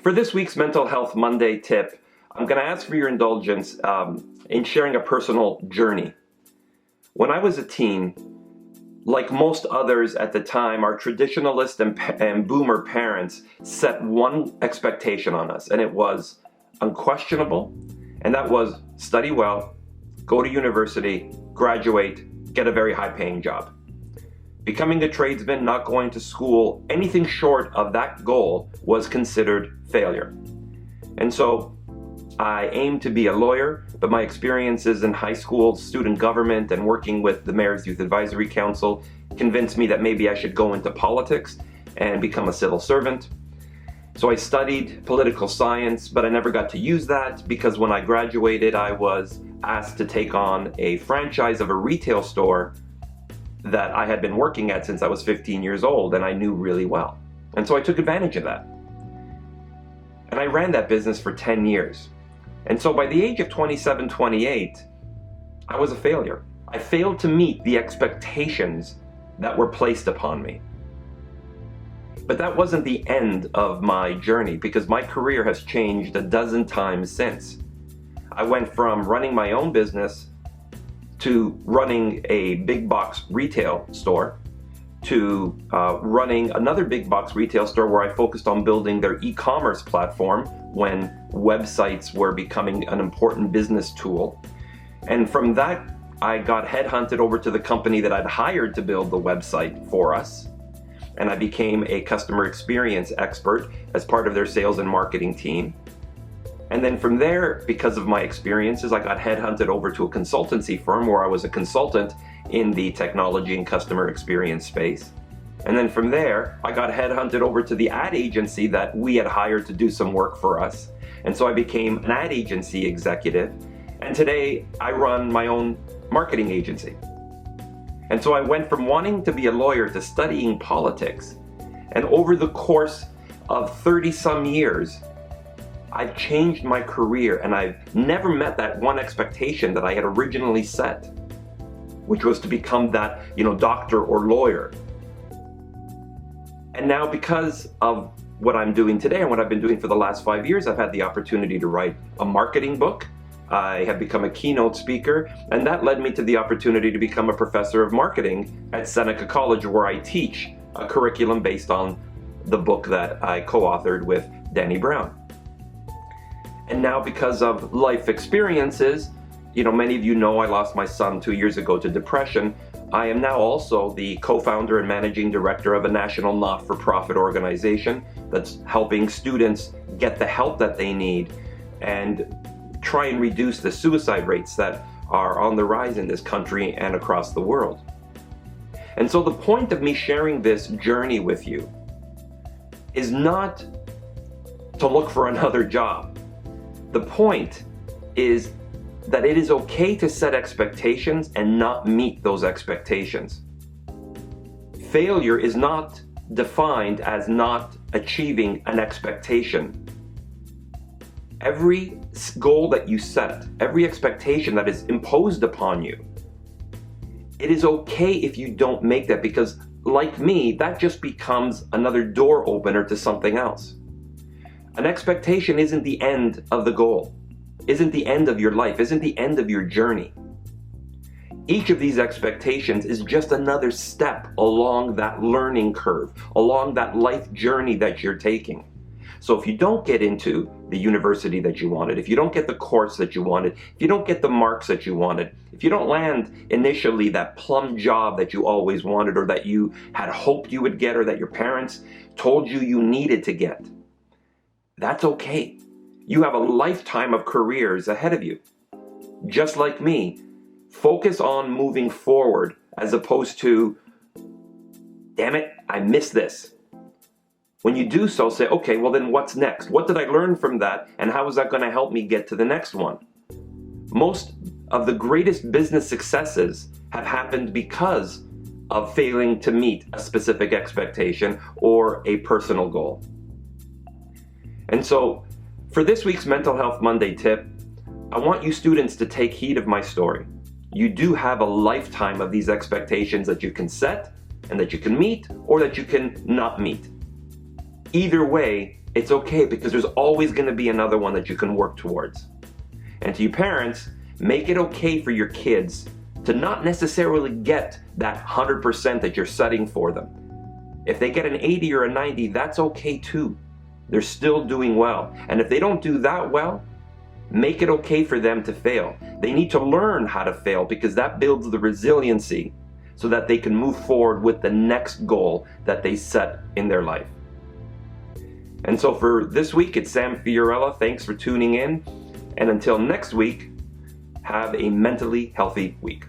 For this week's Mental Health Monday tip, I'm going to ask for your indulgence in sharing a personal journey. When I was a teen, like most others at the time, our traditionalist and boomer parents set one expectation on us, and it was unquestionable, and that was study well, go to university, graduate, get a very high-paying job. Becoming a tradesman, not going to school, anything short of that goal was considered failure. And so I aimed to be a lawyer, but my experiences in high school, student government, and working with the Mayor's Youth Advisory Council convinced me that maybe I should go into politics and become a civil servant. So I studied political science, but I never got to use that because when I graduated, I was asked to take on a franchise of a retail store that I had been working at since I was 15 years old and I knew really well. And so I took advantage of that. And I ran that business for 10 years. And so by the age of 27, 28, I was a failure. I failed to meet the expectations that were placed upon me. But that wasn't the end of my journey because my career has changed a dozen times since. I went from running my own business to running a big box retail store, to running another big box retail store where I focused on building their e-commerce platform when websites were becoming an important business tool. And from that, I got headhunted over to the company that I'd hired to build the website for us. And I became a customer experience expert as part of their sales and marketing team. And then from there, because of my experiences, I got headhunted over to a consultancy firm where I was a consultant in the technology and customer experience space. And then from there, I got headhunted over to the ad agency that we had hired to do some work for us. And so I became an ad agency executive. And today I run my own marketing agency. And so I went from wanting to be a lawyer to studying politics. And over the course of 30 some years, I've changed my career and I've never met that one expectation that I had originally set, which was to become that, doctor or lawyer. And now because of what I'm doing today and what I've been doing for the last 5 years, I've had the opportunity to write a marketing book. I have become a keynote speaker, and that led me to the opportunity to become a professor of marketing at Seneca College, where I teach a curriculum based on the book that I co-authored with Danny Brown. And now because of life experiences, many of you know I lost my son 2 years ago to depression. I am now also the co-founder and managing director of a national not-for-profit organization that's helping students get the help that they need and try and reduce the suicide rates that are on the rise in this country and across the world. And so the point of me sharing this journey with you is not to look for another job. The point is that it is okay to set expectations and not meet those expectations. Failure is not defined as not achieving an expectation. Every goal that you set, every expectation that is imposed upon you, it is okay if you don't make that because, like me, that just becomes another door opener to something else. An expectation isn't the end of the goal, isn't the end of your life, isn't the end of your journey. Each of these expectations is just another step along that learning curve, along that life journey that you're taking. So if you don't get into the university that you wanted, if you don't get the course that you wanted, if you don't get the marks that you wanted, if you don't land initially that plum job that you always wanted or that you had hoped you would get or that your parents told you needed to get, that's okay. You have a lifetime of careers ahead of you. Just like me, focus on moving forward as opposed to, damn it, I missed this. When you do so, say, okay, well then what's next? What did I learn from that and how is that going to help me get to the next one? Most of the greatest business successes have happened because of failing to meet a specific expectation or a personal goal. And so, for this week's Mental Health Monday tip, I want you students to take heed of my story. You do have a lifetime of these expectations that you can set and that you can meet or that you can not meet. Either way, It's okay, because there's always going to be another one that you can work towards. And to you parents, make it okay for your kids to not necessarily get that 100% that you're setting for them. If they get an 80 or a 90, that's okay too. They're still doing well. And if they don't do that well, make it okay for them to fail. They need to learn how to fail, because that builds the resiliency so that they can move forward with the next goal that they set in their life. And so for this week, it's Sam Fiorella. Thanks for tuning in. And until next week, have a mentally healthy week.